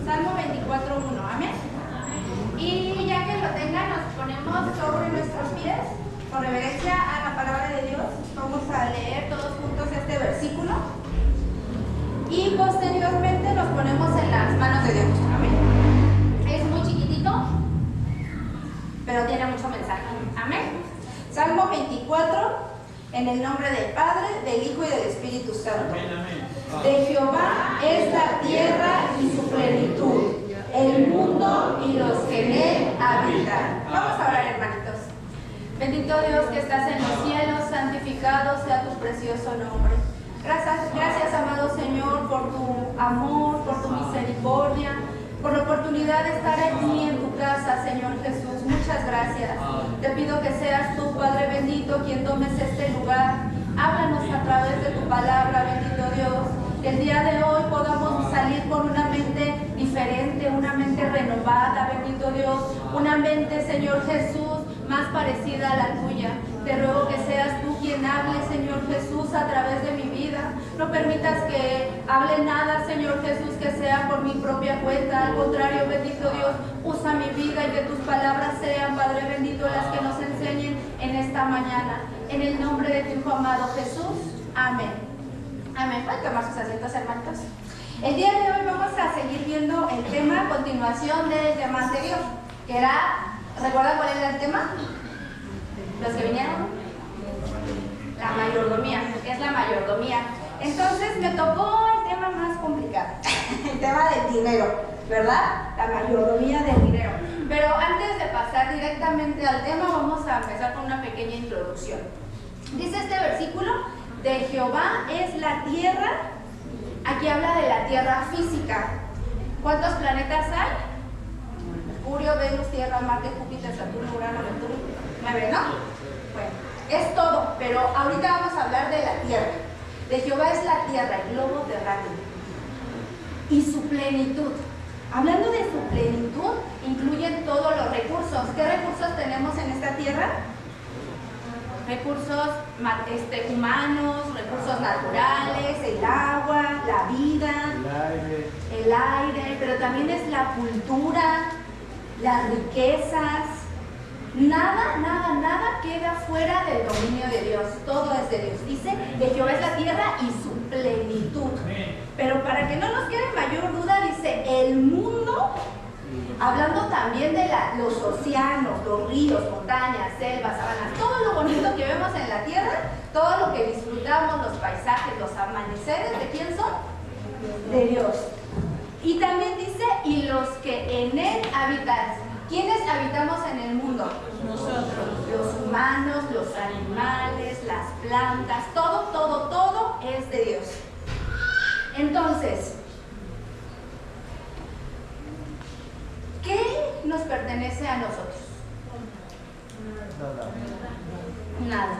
Salmo 24:1, amén. Y ya que lo tengan, nos ponemos sobre nuestros pies, con reverencia a la palabra de Dios. Vamos a leer todos juntos este versículo. Y posteriormente nos ponemos en las manos de Dios, amén. Es muy chiquitito, pero tiene mucho mensaje, amén. Salmo 24. En el nombre del Padre, del Hijo y del Espíritu Santo. Amén, amén. De Jehová es la tierra y su plenitud, el mundo y los que en él habitan. Vamos a orar, hermanitos. Bendito Dios que estás en los cielos, santificado sea tu precioso nombre. Gracias, amado Señor, por tu amor, por tu misericordia, por la oportunidad de estar aquí en tu casa, Señor Jesús. Muchas gracias. Te pido que seas tú, Padre bendito, quien tomes este lugar. Háblanos a través de tu palabra, bendito Dios. Que el día de hoy podamos salir con una mente diferente, una mente renovada, bendito Dios. Una mente, Señor Jesús, más parecida a la tuya. Te ruego que seas tú quien hable, Señor Jesús, a través de mi vida. No permitas que hable nada, Señor Jesús, que sea por mi propia cuenta. Al contrario, bendito Dios, usa mi vida y que tus palabras sean, Padre bendito, las que nos enseñen en esta mañana. En el nombre de tu Hijo amado Jesús. Amén. Amén. ¿Pueden tomar sus asientos, hermanos? El día de hoy vamos a seguir viendo el tema a continuación del tema anterior, que era, ¿recuerdan cuál era el tema? ¿Los que vinieron? La mayordomía, es la mayordomía. Entonces me tocó el tema más complicado, el tema del dinero, ¿verdad? La mayordomía del dinero. Pero antes de pasar directamente al tema, vamos a empezar con una pequeña introducción. Dice este versículo, de Jehová es la tierra. Aquí habla de la tierra física. ¿Cuántos planetas hay? Mercurio, Venus, Tierra, Marte, Júpiter, Saturno, Urano, Neptuno. 9, ¿no? Bueno, es todo, pero ahorita vamos a hablar de la tierra. De Jehová es la tierra, el globo terráqueo. Y su plenitud. Hablando de su plenitud, incluyen todos los recursos. ¿Qué recursos tenemos en esta tierra? Recursos humanos, recursos naturales, el agua, la vida, el aire, pero también es la cultura, las riquezas. Nada queda fuera del dominio de Dios. Todo es de Dios. Dice que Jehová es la tierra y su plenitud. Pero para que no nos quede mayor duda, dice el mundo, hablando también de los océanos, los ríos, montañas, selvas, sabanas, todo lo bonito que vemos en la tierra, todo lo que disfrutamos, los paisajes, los amaneceres, ¿de quién son? De Dios. Y también dice, y los que en él habitan. ¿Quiénes habitamos en el mundo? Nosotros. Los humanos, los animales, las plantas, todo es de Dios. Entonces, ¿qué nos pertenece a nosotros? Nada.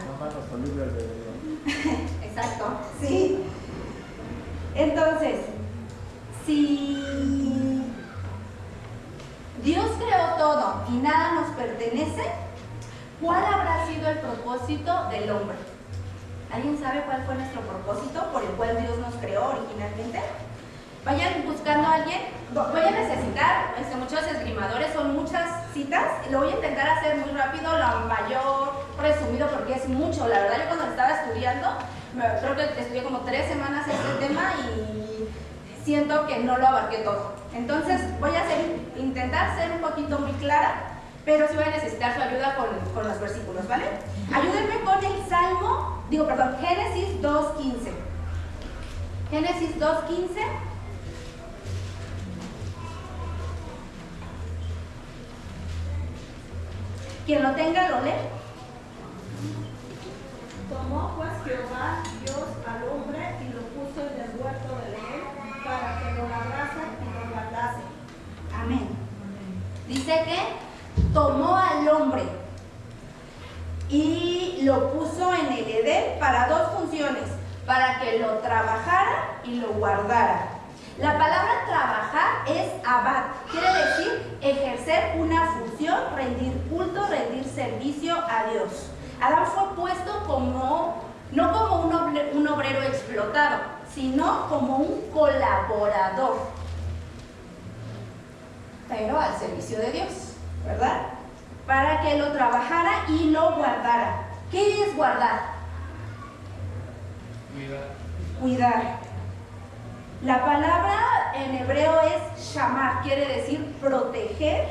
Exacto, sí. Entonces, si Dios creó todo y nada nos pertenece, ¿cuál habrá sido el propósito del hombre? ¿Alguien sabe cuál fue nuestro propósito por el cual Dios nos creó originalmente? Vayan buscando a alguien. Voy a necesitar, muchos esgrimadores, son muchas citas. Lo voy a intentar hacer muy rápido, lo mayor resumido, porque es mucho. La verdad, yo cuando estaba estudiando, creo que estudié como 3 semanas este tema y siento que no lo abarqué todo. Entonces voy a intentar ser un poquito muy clara, pero sí voy a necesitar su ayuda con los versículos, ¿vale? Ayúdenme con el Génesis 2:15. Génesis 2:15. Quien lo tenga lo lee. Tomó pues Jehová Dios al hombre y lo puso en el huerto de Edén para que lo labrase y lo guardase. Amén. Dice que tomó al hombre y lo puso en el Edén para 2 funciones, para que lo trabajara y lo guardara. La palabra trabajar es abad, quiere decir ejercer una función, rendir culto, rendir servicio a Dios. Adán fue puesto no como un obrero explotado, sino como un colaborador. pero al servicio de Dios, ¿verdad? Para que lo trabajara y lo guardara. ¿Qué es guardar? Cuidar. La palabra en hebreo es shamar, quiere decir proteger,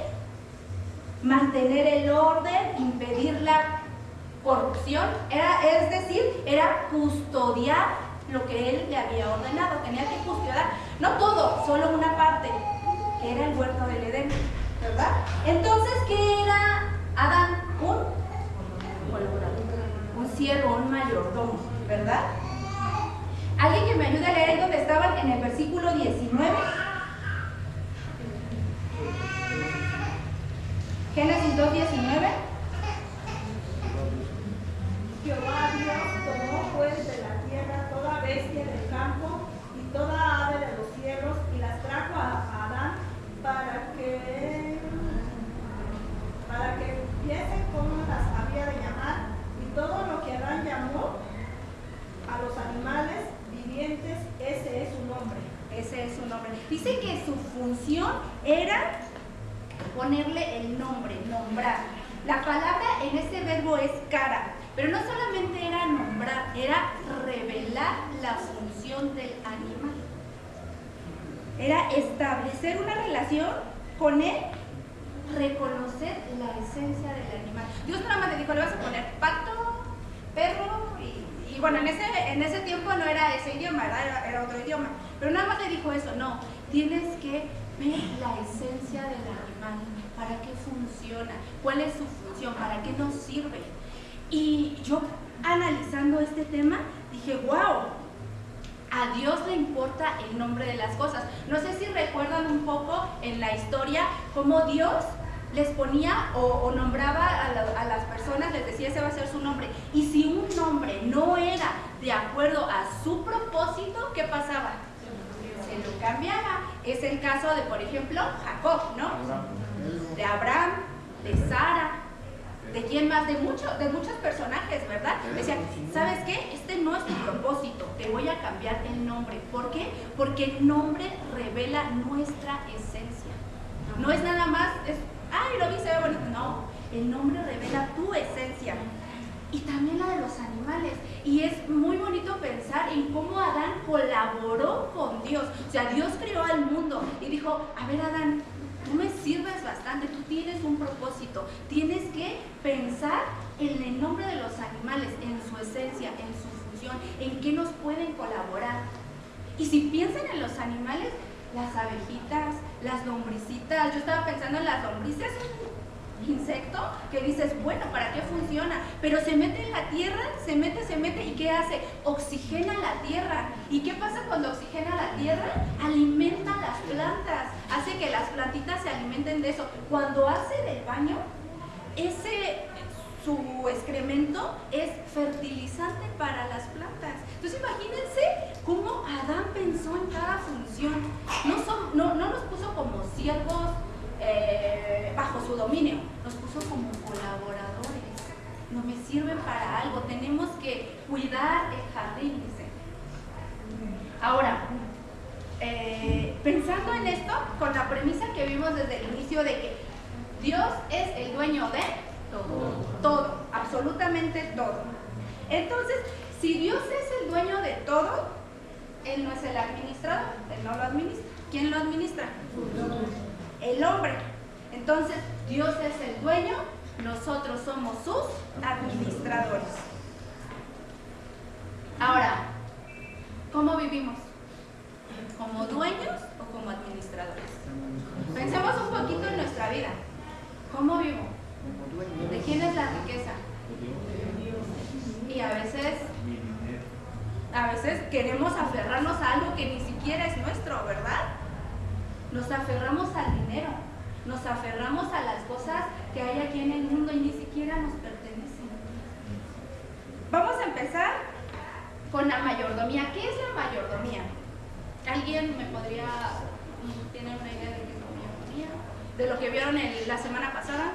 mantener el orden, impedir la corrupción, es decir, era custodiar lo que él le había ordenado. Tenía que custodiar, no todo, solo una parte, que era el huerto del Edén, ¿verdad? Entonces, ¿qué era Adán? Un siervo, un mayordomo, ¿verdad? ¿Alguien que me ayude a leer ahí donde estaban en el versículo 19? Génesis 2:19. Jehová Dios tomó pues de la tierra toda bestia del campo y toda ave de los cielos y las trajo a Adán para que viese cómo las había de llamar, y todo lo que Adán llamó a los animales vivientes, ese es su nombre. Ese es su nombre. Dice que su función era ponerle el nombre, nombrar. La palabra en ese verbo es cara, pero no solamente era nombrar, era revelar la función del animal. Era establecer una relación con él, reconocer la esencia del animal. Dios nada más le dijo, le vas a poner pato, perro y bueno, en ese tiempo no era ese idioma, era otro idioma, pero nada más le dijo eso. No, tienes que ver la esencia del animal, para qué funciona, cuál es su función, para qué nos sirve. Y yo, analizando este tema, dije, wow, a Dios le importa el nombre de las cosas. No sé si recuerdan un poco en la historia cómo Dios les ponía o nombraba a las personas, les decía ese va a ser su nombre. Y si un nombre no era de acuerdo a su propósito, ¿qué pasaba? Se lo cambiaba. Es el caso de, por ejemplo, Jacob, ¿no? De Abraham, de Sara, ¿de quién más? De muchos personajes, ¿verdad? Decían, ¿sabes qué? Este no es tu propósito, te voy a cambiar el nombre. ¿Por qué? Porque el nombre revela nuestra esencia. No es nada más, ay, lo vi, se ve bonito. No, el nombre revela tu esencia. Y también la de los animales. Y es muy bonito pensar en cómo Adán colaboró con Dios. O sea, Dios creó al mundo y dijo, a ver, Adán, tú me sirves bastante, tú tienes un propósito. Tienes que pensar en el nombre de los animales, en su esencia, en su función, en qué nos pueden colaborar. Y si piensan en los animales, las abejitas, las lombricitas, yo estaba pensando en las lombrices, insecto que dices, bueno, ¿para qué funciona? Pero se mete en la tierra, se mete, ¿y qué hace? Oxigena la tierra. ¿Y qué pasa cuando oxigena la tierra? Alimenta las plantas, hace que las plantitas se alimenten de eso. Cuando hace del baño, su excremento es fertilizante para las plantas. Entonces imagínense cómo Adán pensó en cada función. No nos puso como siervos bajo su dominio, nos puso como colaboradores. No me sirven para algo, tenemos que cuidar el jardín, dice. Ahora, pensando en esto, con la premisa que vimos desde el inicio de que Dios es el dueño de todo, absolutamente todo. Entonces, si Dios es el dueño de todo, Él no es el administrador, Él no lo administra. ¿Quién lo administra? El hombre. Entonces, Dios es el dueño, nosotros somos sus administradores. Ahora, ¿cómo vivimos? ¿Como dueños o como administradores? Pensemos un poquito en nuestra vida. ¿Cómo vivo? ¿De quién es la riqueza? Y a veces queremos aferrarnos a algo que ni siquiera es nuestro, ¿verdad? Nos aferramos al dinero, nos aferramos a las cosas que hay aquí en el mundo y ni siquiera nos pertenecen. Vamos a empezar con la mayordomía. ¿Qué es la mayordomía? ¿Alguien me podría tener una idea de qué es la mayordomía? ¿De lo que vieron la semana pasada?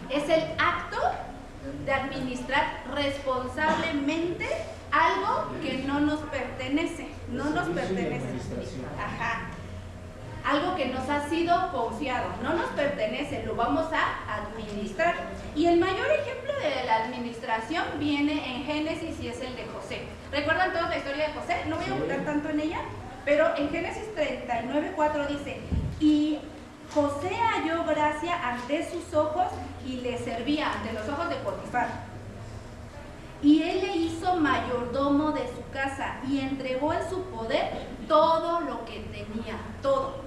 Es el acto de administrar responsablemente algo que no nos pertenece, no nos pertenece. Ajá. Algo que nos ha sido confiado, no nos pertenece, lo vamos a administrar. Y el mayor ejemplo de la administración viene en Génesis y es el de José. ¿Recuerdan toda la historia de José? No voy a abundar tanto en ella, pero en Génesis 39:4 dice: y José halló gracia ante sus ojos y le servía ante los ojos de Potifar. Y él le hizo mayordomo de su casa y entregó en su poder todo lo que tenía, todo.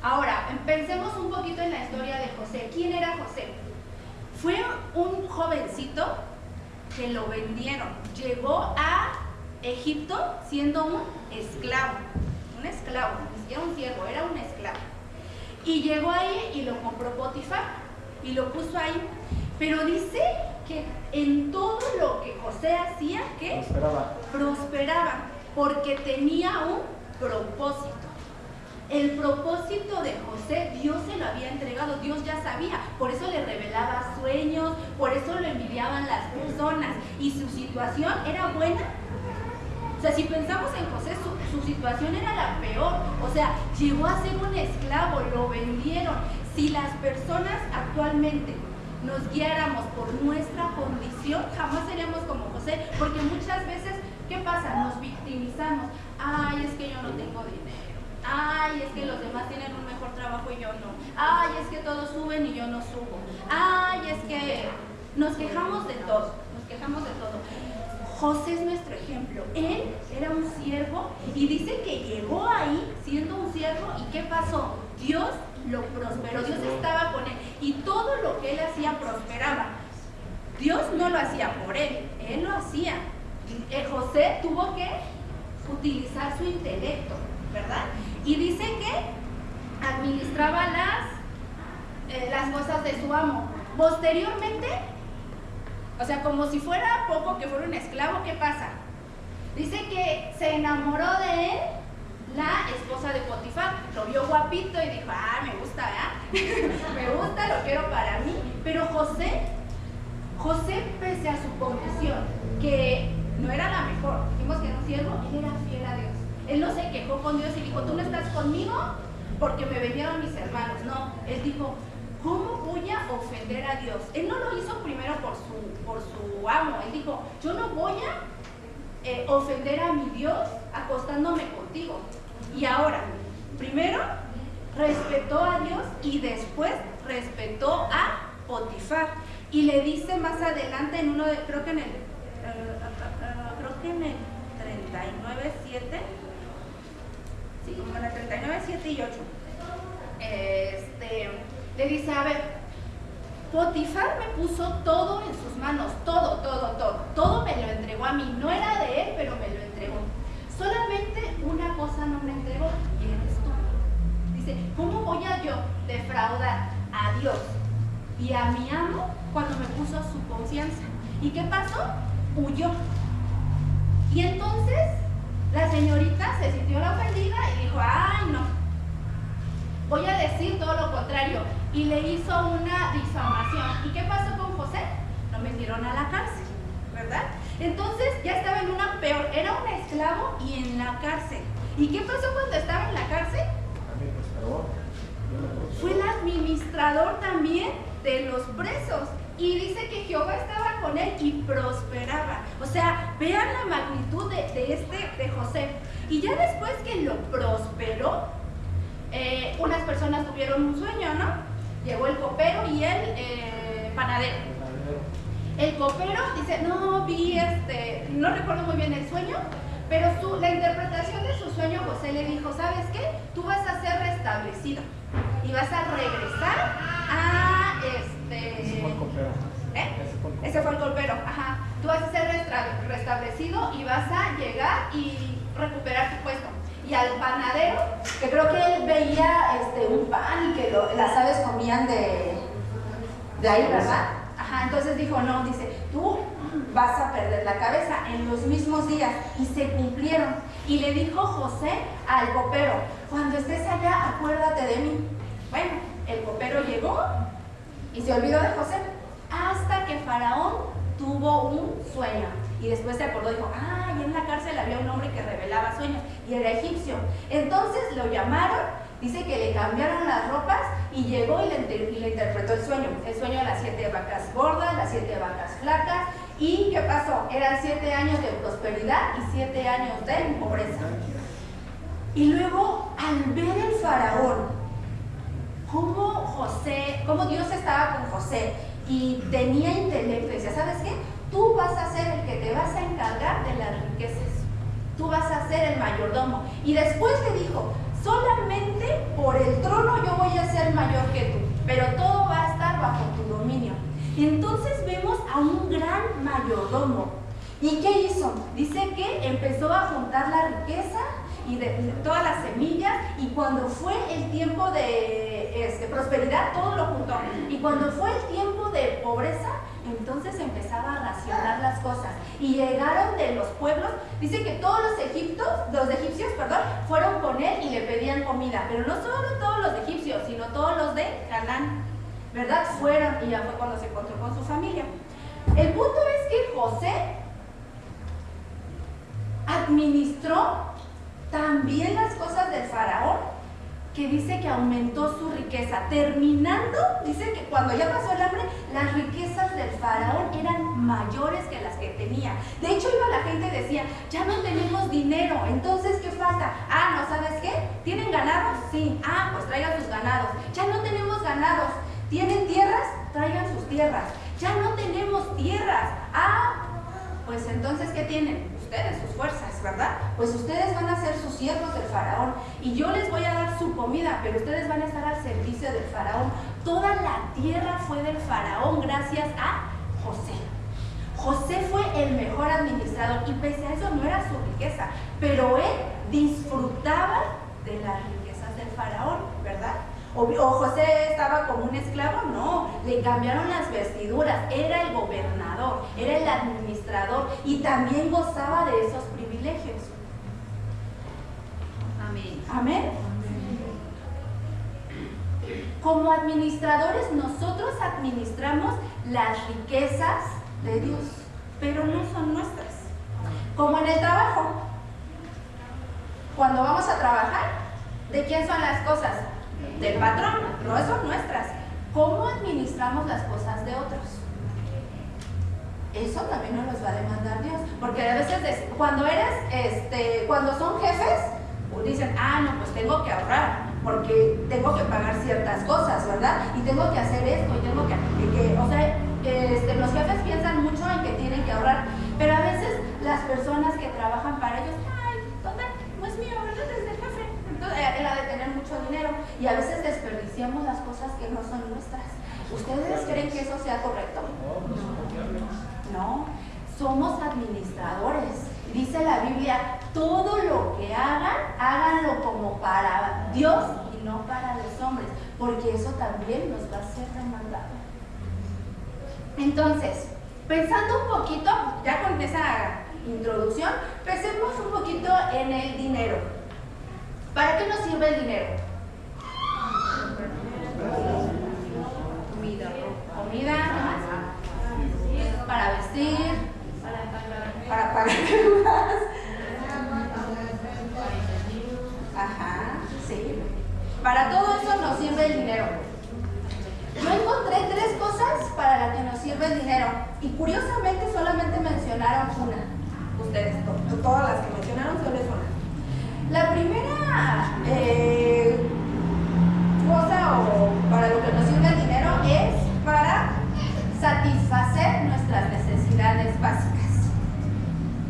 Ahora, pensemos un poquito en la historia de José. ¿Quién era José? Fue un jovencito que lo vendieron. Llegó a Egipto siendo un esclavo, ni siquiera un siervo, era un esclavo. Y llegó ahí y lo compró Potifar y lo puso ahí. Pero dice que en todo lo que José hacía, ¿qué? Prosperaba, porque tenía un propósito. El propósito de José, Dios se lo había entregado, Dios ya sabía, por eso le revelaba sueños, por eso lo envidiaban las personas, y su situación era buena. O sea, si pensamos en José, su situación era la peor. O sea, llegó a ser un esclavo, lo vendieron. Si las personas actualmente nos guiáramos por nuestra condición, jamás seríamos como José, porque muchas veces, ¿qué pasa? Nos victimizamos. Ay, es que yo no tengo dinero. Ay, es que los demás tienen un mejor trabajo y yo no. Ay, es que todos suben y yo no subo. Ay, es que nos quejamos de todo, José es nuestro ejemplo. Él era un siervo y dice que llegó ahí siendo un siervo. ¿Y qué pasó? Dios lo prosperó, Dios estaba con él y todo lo que él hacía prosperaba. Dios no lo hacía por él, él lo hacía. José tuvo que utilizar su intelecto, ¿verdad? Y dice que administraba las cosas de su amo. Posteriormente, o sea, como si fuera poco que fuera un esclavo, ¿qué pasa? Dice que se enamoró de él la esposa de Potifar. Lo vio guapito y dijo: ah, me gusta, ¿verdad? Me gusta, lo quiero para mí. Pero José, pese a su condición, que no era la mejor, dijimos que era un siervo, él era fiel a Dios. Él no se quejó con Dios y dijo: tú no estás conmigo porque me vendieron mis hermanos. No, él dijo: ¿cómo voy a ofender a Dios? Él no lo hizo primero por su amo. Él dijo: yo no voy a ofender a mi Dios acostándome contigo. Y ahora, primero respetó a Dios y después respetó a Potifar. Y le dice más adelante en uno de, creo que en el 39:7, sí, como en el 39:7 y 8, le dice: a ver, Potifar me puso todo en sus manos, todo me lo entregó a mí, no era de él, pero me lo entregó. Solamente una cosa no me entregó, y eres tú. Dice: ¿cómo voy a yo defraudar a Dios y a mi amo cuando me puso su confianza? ¿Y qué pasó? Huyó. Y entonces la señorita se sintió la ofendida y dijo: ay, no, voy a decir todo lo contrario. Y le hizo una difamación. ¿Y qué pasó con José? Lo metieron a la cárcel, ¿verdad? Entonces ya estaba en una peor, era un esclavo y en la cárcel. ¿Y qué pasó cuando estaba en la cárcel? Fue el administrador también de los presos. Y dice que Jehová estaba con él y prosperaba. O sea, vean la magnitud de José. Y ya después que lo prosperó, unas personas tuvieron un sueño, ¿no? Llegó el copero y el panadero. El copero dice: no vi no recuerdo muy bien el sueño, pero la interpretación de su sueño, José le dijo: ¿sabes qué? Tú vas a ser restablecido y vas a regresar a Ese fue el copero. Ese fue el copero, ajá. Tú vas a ser restablecido y vas a llegar y recuperar tu puesto. Y al panadero, que creo que él veía un pan y que las aves comían de ahí, ¿verdad? Ajá, entonces dijo: no, dice, tú vas a perder la cabeza en los mismos días. Y se cumplieron. Y le dijo José al copero: cuando estés allá, acuérdate de mí. Bueno, el copero llegó y se olvidó de José hasta que Faraón tuvo un sueño. Y después se acordó y dijo, y en la cárcel había un hombre que revelaba sueños y era egipcio. Entonces lo llamaron, dice que le cambiaron las ropas y llegó y le interpretó el sueño de las 7 vacas gordas, las 7 vacas flacas. ¿Y qué pasó? Eran 7 años de prosperidad y 7 años de pobreza. Y luego, al ver el faraón, cómo Dios estaba con José y tenía intelecto, decía, ¿sabes qué? Tú vas a ser el que te vas a encargar de las riquezas. Tú vas a ser el mayordomo. Y después le dijo, solamente por el trono yo voy a ser mayor que tú, pero todo va a estar bajo tu dominio. Y entonces vemos a un gran mayordomo. ¿Y qué hizo? Dice que empezó a juntar la riqueza y de todas las semillas, y cuando fue el tiempo de prosperidad, todo lo juntó. Y cuando fue el tiempo de pobreza, entonces empezaba a racionar las cosas. Y llegaron de los pueblos, dice que todos los egipcios, fueron con él y le pedían comida. Pero no solo todos los egipcios, sino todos los de Canaán, ¿verdad? Fueron, y ya fue cuando se encontró con su familia. El punto es que José administró también las cosas del faraón, que dice que aumentó su riqueza, terminando, dice que cuando ya pasó el hambre, las riquezas del faraón eran mayores que las que tenía. De hecho, iba la gente y decía, ya no tenemos dinero, entonces, ¿qué falta? ¿No sabes qué? ¿Tienen ganados? Sí. Pues traigan sus ganados. Ya no tenemos ganados. ¿Tienen tierras? Traigan sus tierras. Ya no tenemos tierras. Pues entonces, ¿qué tienen? Ustedes, sus fuerzas, ¿verdad? Pues ustedes van a ser sus siervos del faraón y yo les voy a dar su comida, pero ustedes van a estar al servicio del faraón. Toda la tierra fue del faraón gracias a José. José fue el mejor administrador y pese a eso no era su riqueza, pero él disfrutaba de las riquezas del faraón, ¿verdad? ¿O José estaba como un esclavo? No, le cambiaron las vestiduras, era el gobernador, era el administrador y también gozaba de esos privilegios. Amén. Amén. Como administradores nosotros administramos las riquezas de Dios, pero no son nuestras. Como en el trabajo, cuando vamos a trabajar, ¿de quién son las cosas? Del patrón, no son nuestras. ¿Cómo administramos las cosas de otros? Eso también nos los va a demandar Dios, porque a veces cuando son jefes, dicen, no, pues tengo que ahorrar, porque tengo que pagar ciertas cosas, ¿verdad? Y tengo que hacer esto, y tengo los jefes piensan mucho en que tienen que ahorrar, pero a veces las personas que trabajan para ellos, total, no es mío, ¿verdad? Es del jefe. Entonces, él ha de tener mucho dinero, y a veces desperdiciamos las cosas que no son nuestras. ¿Ustedes creen que eso sea correcto? No, somos administradores. Dice la Biblia, todo lo que hagan, háganlo como para Dios y no para los hombres, porque eso también nos va a ser demandado. Entonces, pensando un poquito, ya con esa introducción, pensemos un poquito en el dinero. ¿Para qué nos sirve el dinero? Comida, para vestir, para pagar deudas. Sí. Para todo eso nos sirve el dinero. Yo encontré 3 cosas para las que nos sirve el dinero y curiosamente solamente mencionaron una. Ustedes, todas las que mencionaron solo es una. La primera cosa o para lo que nos sirve el dinero es para satisfacer nuestras necesidades básicas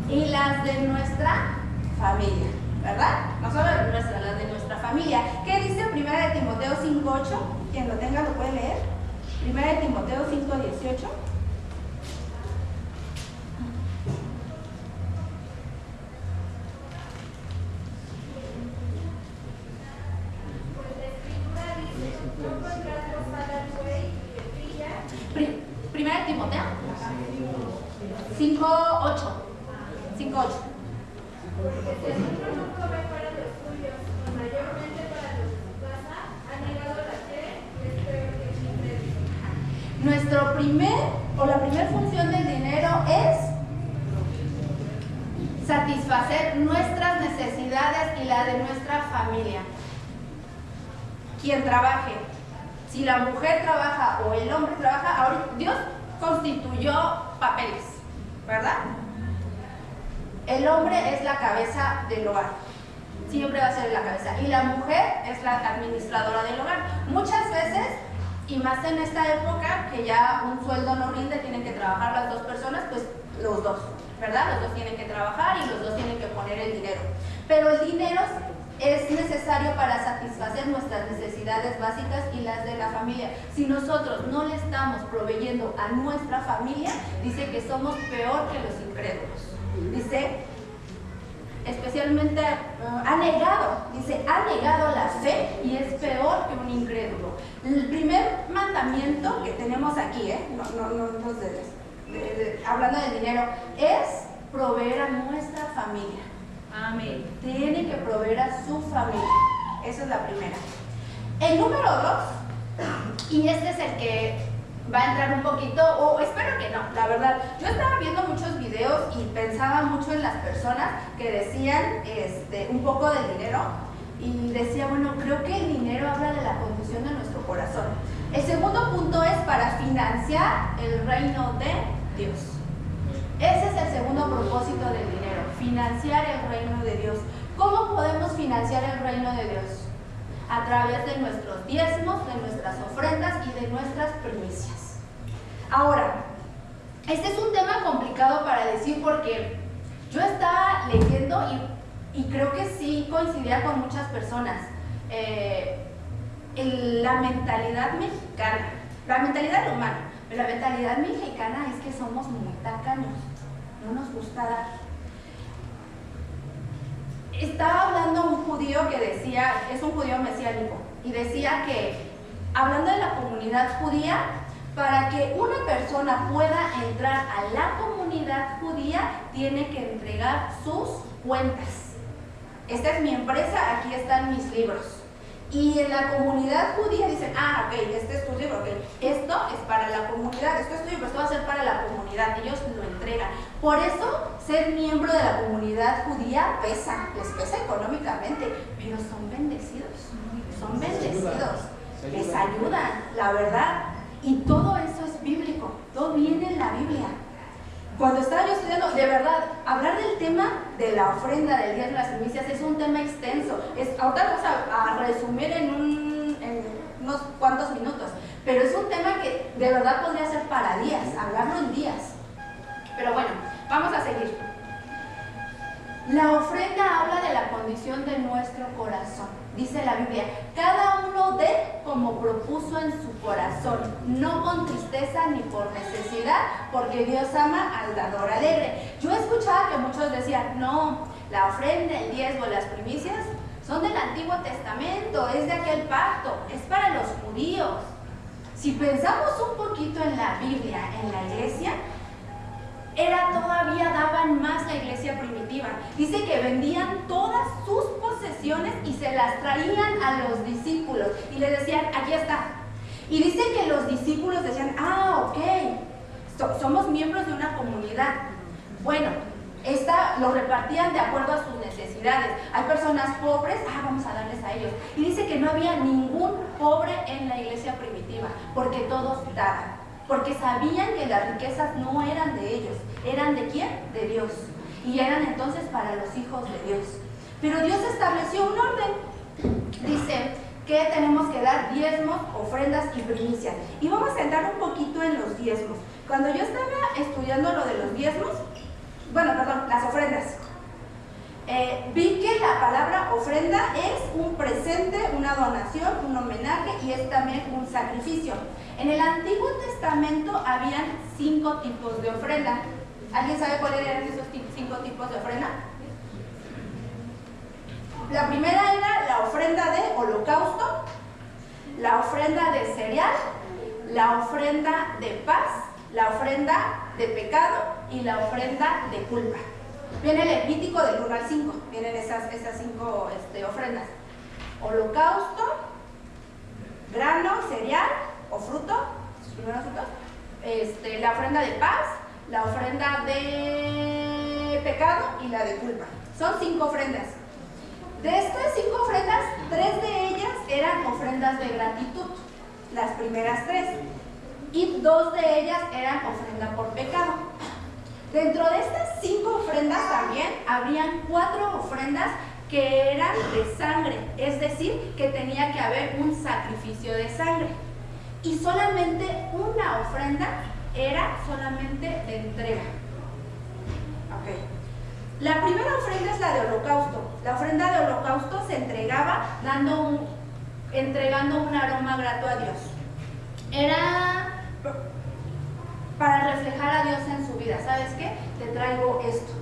y las de nuestra familia, ¿verdad? No solo las nuestras, las de nuestra familia. ¿Qué dice 1 Timoteo 5:8? Quien lo tenga lo puede leer. 1 Timoteo 5:18. Primera de Timoteo 5:8. 5:8. Porque si el uno no come para los suyos, mayormente para los de su casa, ha negado la fe, es peor que el la primera función del dinero es satisfacer nuestras necesidades y la de nuestra familia. Quien trabaje, si la mujer trabaja o el hombre trabaja, ahora Dios constituyó papeles, ¿verdad? El hombre es la cabeza del hogar, siempre va a ser la cabeza, y la mujer es la administradora del hogar. Muchas veces, y más en esta época que ya un sueldo no rinde, tienen que trabajar las dos personas, pues los dos, ¿verdad? Los dos tienen que trabajar y los dos tienen que poner el dinero. Pero el dinero es necesario para satisfacer nuestras necesidades básicas y las de la familia. Si nosotros no le estamos proveyendo a nuestra familia, dice que somos peor que los incrédulos. Dice, especialmente ha negado la fe y es peor que un incrédulo. El primer mandamiento que tenemos aquí, hablando del dinero, es proveer a nuestra familia. Amén. Tiene que proveer a su familia. Esa es la primera. El número 2, y este es el que va a entrar un poquito, o espero que no, la verdad. Yo estaba viendo muchos videos y pensaba mucho en las personas que decían un poco del dinero, y decía, bueno, creo que el dinero habla de la condición de nuestro corazón. El segundo punto es para financiar el reino de Dios. Ese es el segundo propósito del dinero, financiar el reino de Dios. ¿Cómo podemos financiar el reino de Dios? A través de nuestros diezmos, de nuestras ofrendas y de nuestras primicias. Ahora, este es un tema complicado para decir porque yo estaba leyendo y creo que sí coincidía con muchas personas. La mentalidad mexicana, la mentalidad humana, pero la mentalidad mexicana es que somos muy tacaños, no nos gusta dar. Estaba hablando un judío que decía, es un judío mesiánico, y decía que, hablando de la comunidad judía, para que una persona pueda entrar a la comunidad judía, tiene que entregar sus cuentas. Esta es mi empresa, aquí están mis libros. Y en la comunidad judía dicen, ok, este es tu libro, ok, esto es para la comunidad, esto es tu libro, esto va a ser para la comunidad, ellos lo entregan. Por eso, ser miembro de la comunidad judía pesa, les pesa económicamente, pero son bendecidos, les ayudan, la verdad, y todo eso es bíblico, todo viene en la Biblia. Cuando estaba yo estudiando, de verdad, hablar del tema de la ofrenda, del diezmo, las primicias, es un tema extenso. Ahorita vamos a resumir en unos cuantos minutos, pero es un tema que de verdad podría ser para días, hablarlo en días. Pero bueno, vamos a seguir. La ofrenda habla de la condición de nuestro corazón. Dice la Biblia, cada uno dé como propuso en su corazón, no con tristeza ni por necesidad, porque Dios ama al dador alegre. Yo escuchaba que muchos decían, no, la ofrenda, el diezmo, las primicias son del Antiguo Testamento, es de aquel pacto, es para los judíos. Si pensamos un poquito en la Biblia, en la iglesia, todavía daban más la iglesia primitiva. Dice que vendían todas sus posesiones y se las traían a los discípulos y les decían, aquí está. Y dice que los discípulos decían, ok, somos miembros de una comunidad. Bueno, lo repartían de acuerdo a sus necesidades. Hay personas pobres, vamos a darles a ellos. Y dice que no había ningún pobre en la iglesia primitiva, porque todos daban. Porque sabían que las riquezas no eran de ellos, eran de ¿quién? De Dios. Y eran entonces para los hijos de Dios. Pero Dios estableció un orden. Dice que tenemos que dar diezmos, ofrendas y primicias. Y vamos a entrar un poquito en los diezmos. Cuando yo estaba estudiando lo de los diezmos, las ofrendas, vi que la palabra ofrenda es un presente, una donación, un homenaje y es también un sacrificio. En el Antiguo Testamento habían 5 tipos de ofrenda. ¿Alguien sabe cuáles eran esos 5 tipos de ofrenda? La primera era la ofrenda de holocausto, la ofrenda de cereal, la ofrenda de paz, la ofrenda de pecado y la ofrenda de culpa. Viene el Levítico del 1 al 5, vienen esas 5 ofrendas. Holocausto, grano, cereal o fruto, sus primeros frutos, la ofrenda de paz, la ofrenda de pecado y la de culpa. Son 5 ofrendas. De estas 5 ofrendas, 3 de ellas eran ofrendas de gratitud, las primeras 3. Y 2 de ellas eran ofrenda por pecado. Dentro de estas 5 ofrendas también habrían 4 ofrendas que eran de sangre, es decir, que tenía que haber un sacrificio de sangre. Y solamente una ofrenda era solamente de entrega. Okay. La primera ofrenda es la de holocausto. La ofrenda de holocausto se entregaba entregando un aroma grato a Dios. Era para reflejar a Dios en su vida. ¿Sabes qué? Te traigo esto.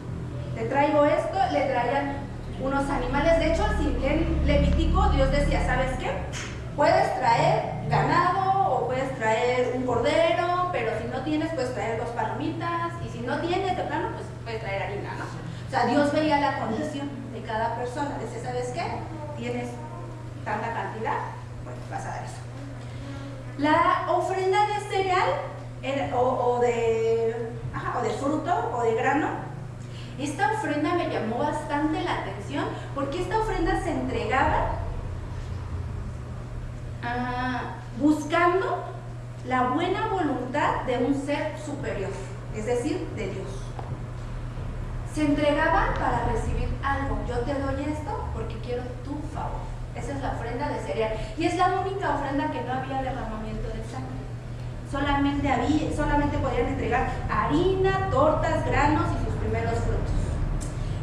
Te traigo esto. Le traían unos animales. De hecho, si en Levítico Dios decía, ¿sabes qué? Puedes traer ganado o puedes traer un cordero, pero si no tienes, puedes traer 2 palomitas. Y si no tienes de plano, pues puedes traer harina, ¿no? O sea, Dios veía la condición de cada persona. Dice, ¿sabes qué? Tienes tanta cantidad, bueno, vas a dar eso. La ofrenda de cereal o de fruto o de grano, esta ofrenda me llamó bastante la atención porque esta ofrenda se entregaba buscando la buena voluntad de un ser superior, es decir, de Dios. Se entregaba para recibir algo. Yo te doy esto porque quiero tu favor. Esa es la ofrenda de cereal. Y es la única ofrenda que no había derramamiento de sangre. Solamente podían entregar harina, tortas, granos y sus primeros frutos.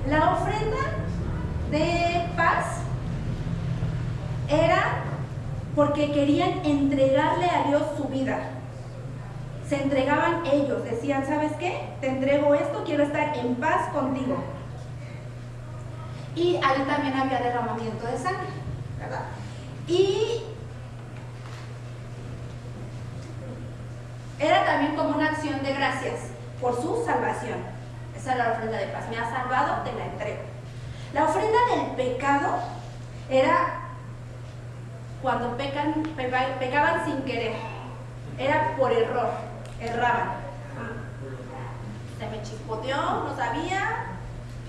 La ofrenda de paz era porque querían entregarle a Dios su vida. Se entregaban ellos, decían, ¿sabes qué? Te entrego esto, quiero estar en paz contigo. Y ahí también había derramamiento de sangre, ¿verdad? Y era también como una acción de gracias por su salvación. Esa era la ofrenda de paz. Me has salvado, te la entrego. La ofrenda del pecado era cuando pecaban sin querer. Era por error, erraban. Se me chispoteó, no sabía,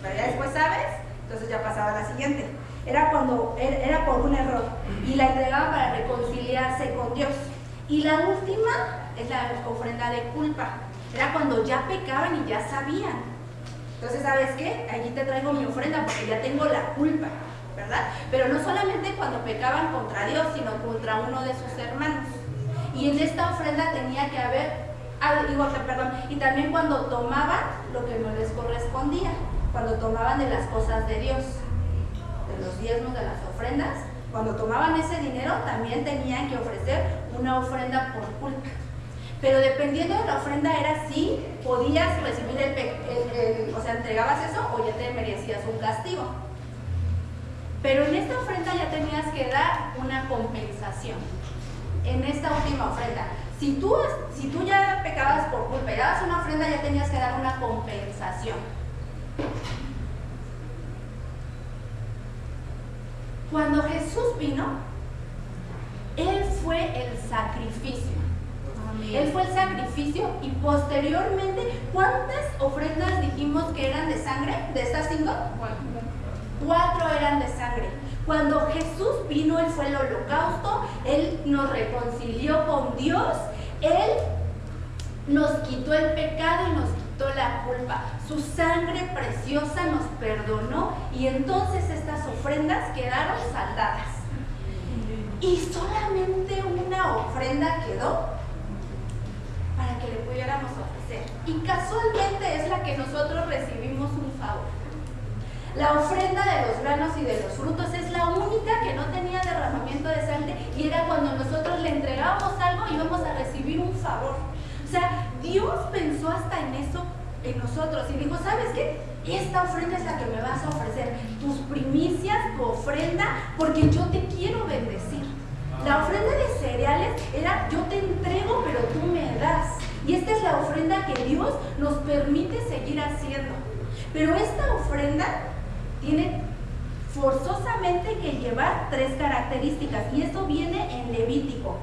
pero ya después sabes, entonces ya pasaba a la siguiente. Era por un error y la entregaban para reconciliarse con Dios. Y la última es la ofrenda de culpa. Era cuando ya pecaban y ya sabían. Entonces, ¿sabes qué? Allí te traigo mi ofrenda porque ya tengo la culpa, ¿verdad? Pero no solamente cuando pecaban contra Dios, sino contra uno de sus hermanos. Y en esta ofrenda tenía que haber, y también cuando tomaban lo que no les correspondía, cuando tomaban de las cosas de Dios, de los diezmos, de las ofrendas, cuando tomaban ese dinero también tenían que ofrecer una ofrenda por culpa. Pero dependiendo de la ofrenda era si podías recibir o sea, entregabas eso o ya te merecías un castigo. Pero en esta ofrenda ya tenías que dar una compensación. En esta última ofrenda, si tú ya pecabas por culpa y dabas una ofrenda, ya tenías que dar una compensación. Cuando Jesús vino, Él fue el sacrificio. Él fue el sacrificio y posteriormente, ¿cuántas ofrendas dijimos que eran de sangre? ¿De estas 5? 4 eran de sangre. Cuando Jesús vino, Él fue el holocausto, Él nos reconcilió con Dios, Él nos quitó el pecado y nos quitó la culpa. Su sangre preciosa nos perdonó y entonces estas ofrendas quedaron saldadas. Y solamente una ofrenda quedó para que le pudiéramos ofrecer. Y casualmente es la que nosotros recibimos un favor. La ofrenda de los granos y de los frutos es la única que no tenía derramamiento de sangre y era cuando nosotros le entregábamos algo y íbamos a recibir un favor. O sea, Dios pensó hasta en eso en nosotros y dijo, ¿sabes qué? Esta ofrenda es la que me vas a ofrecer, tus primicias, tu ofrenda, porque yo te quiero bendecir. La ofrenda de cereales era yo te entrego, pero tú me das. Y esta es la ofrenda que Dios nos permite seguir haciendo. Pero esta ofrenda tiene forzosamente que llevar 3 características. Y esto viene en Levítico.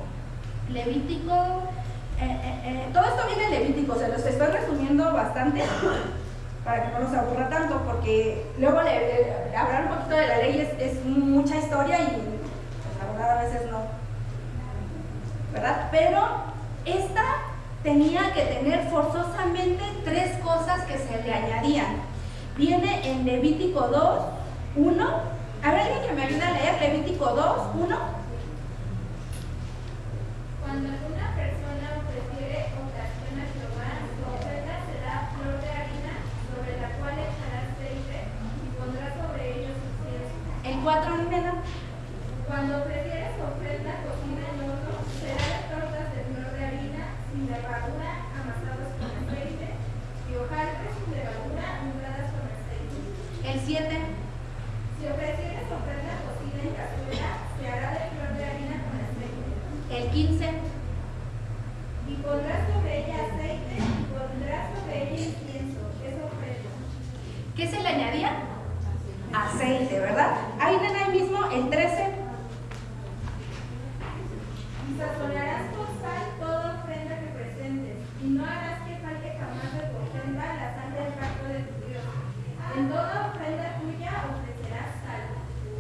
Todo esto viene en Levítico, se los estoy resumiendo bastante. para que no nos aburra tanto, porque luego hablar un poquito de la ley es mucha historia y pues, la verdad a veces no, ¿verdad? Pero esta tenía que tener forzosamente 3 cosas que se le añadían. Viene en Levítico 2, 1. A ver, alguien que me ayude a leer Levítico 2, 1. Cuando alguna persona prefiere ocasión a Jehová, su ofrenda será flor de harina, sobre la cual echará aceite y pondrá sobre ellos incienso. El 4, Nena. Cuando prefiere su ofrenda cocida en horno, será de tortas de flor de harina, sin levadura, amasadas con aceite, y hojaldres sin levadura, untadas con aceite. El 7. Si ofreciere su ofrenda cocida en cazuela, se hará de flor de harina con aceite. El 15. Y pondrá sobre ella aceite y pondrá sobre ella incienso, es ofrenda. ¿Qué se le añadía? Aceite, ¿verdad? Ahí, Nena, ahí mismo, el 13. Y sazonarás con sal toda ofrenda que presentes, y no harás que falte jamás de tu ofrenda la sal del pacto de tu Dios. En toda ofrenda tuya ofrecerás sal.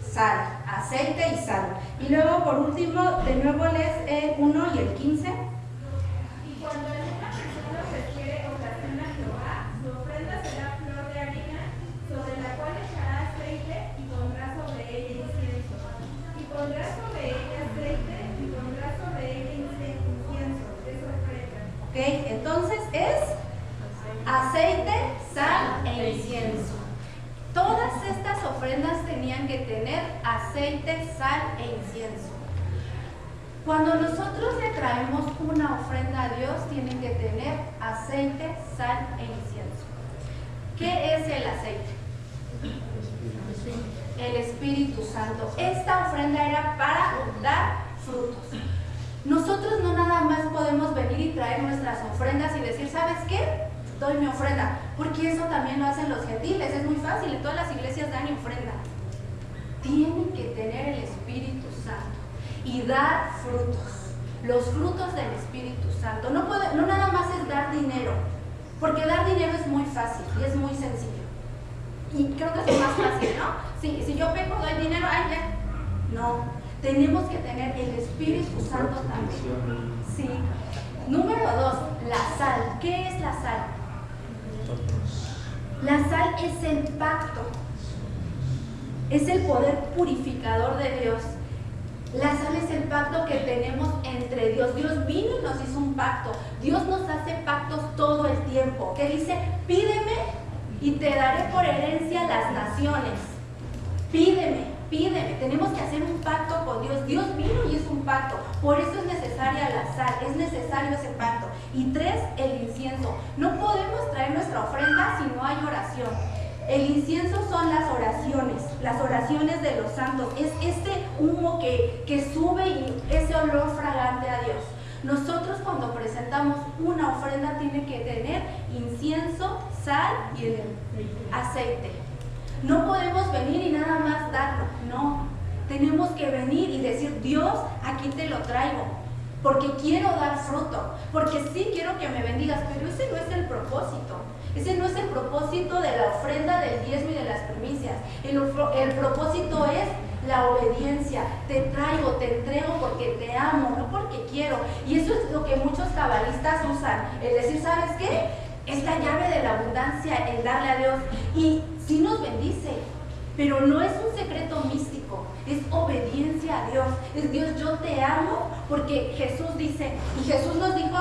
Sal, aceite y sal. Y luego, por último, de nuevo lees el 1 y el 15. Y cuando alguna persona prefiere ocasión a Jehová, su ofrenda será flor de harina, sobre la cual echará aceite y pondrá sobre ella incienso. Y pondrá sobre ella aceite y pondrá sobre ella incienso, es ofrenda. Ok, entonces es aceite, sal e incienso. Todas estas ofrendas tenían que tener aceite, sal e incienso. Cuando nosotros le traemos una ofrenda a Dios, tienen que tener aceite, sal e incienso. ¿Qué es el aceite? El Espíritu Santo. Esta ofrenda era para dar frutos. Nosotros no nada más podemos venir y traer nuestras ofrendas y decir, ¿sabes qué? Doy mi ofrenda, porque eso también lo hacen los gentiles, es muy fácil, en todas las iglesias dan ofrenda. Tienen que tener el Espíritu Santo y dar frutos, los frutos del Espíritu Santo. No nada más es dar dinero, porque dar dinero es muy fácil y es muy sencillo. Y creo que es lo más fácil, ¿no? Si yo peco, doy dinero, ¡ay, ya! No, tenemos que tener el Espíritu Santo también. Sí. Número 2, la sal. ¿Qué es la sal? La sal es el pacto, es el poder purificador de Dios. La sal es el pacto que tenemos entre Dios. Dios vino y nos hizo un pacto. Dios nos hace pactos todo el tiempo. Que dice, pídeme y te daré por herencia las naciones. Pídeme, pídeme. Tenemos que hacer un pacto con Dios. Dios vino y hizo un pacto. Por eso es necesaria la sal, es necesario ese pacto. Y 3, el incienso. No podemos traer nuestra ofrenda si no hay oración. El incienso son las oraciones de los santos. Es este humo que sube y ese olor fragante a Dios. Nosotros cuando presentamos una ofrenda tiene que tener incienso, sal y el aceite. No podemos venir y nada más darlo, no. Tenemos que venir y decir, Dios, aquí te lo traigo, porque quiero dar fruto, porque sí quiero que me bendigas, pero ese no es el propósito. Ese no es el propósito de la ofrenda, del diezmo y de las primicias. El propósito es la obediencia. Te traigo, te entrego porque te amo, no porque quiero. Y eso es lo que muchos cabalistas usan. Es decir, ¿sabes qué? Es la llave de la abundancia, el darle a Dios. Y sí nos bendice, pero no es un secreto místico. Es obediencia a Dios. Es Dios, yo te amo, porque Jesús dice, y Jesús nos dijo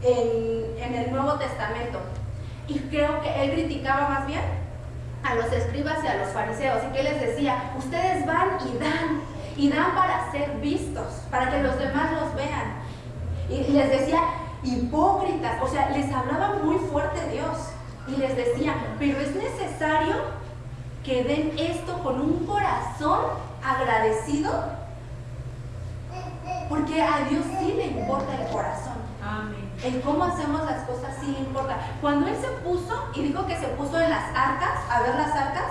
en el Nuevo Testamento, y creo que él criticaba más bien a los escribas y a los fariseos, y que les decía, ustedes van y dan para ser vistos, para que los demás los vean. Y les decía, hipócritas, o sea, les hablaba muy fuerte Dios, y les decía, pero es necesario que den esto con un corazón agradecido, porque a Dios sí le importa el corazón. Amén. El cómo hacemos las cosas sí le importa. Cuando él se puso y dijo que se puso en las arcas, a ver las arcas,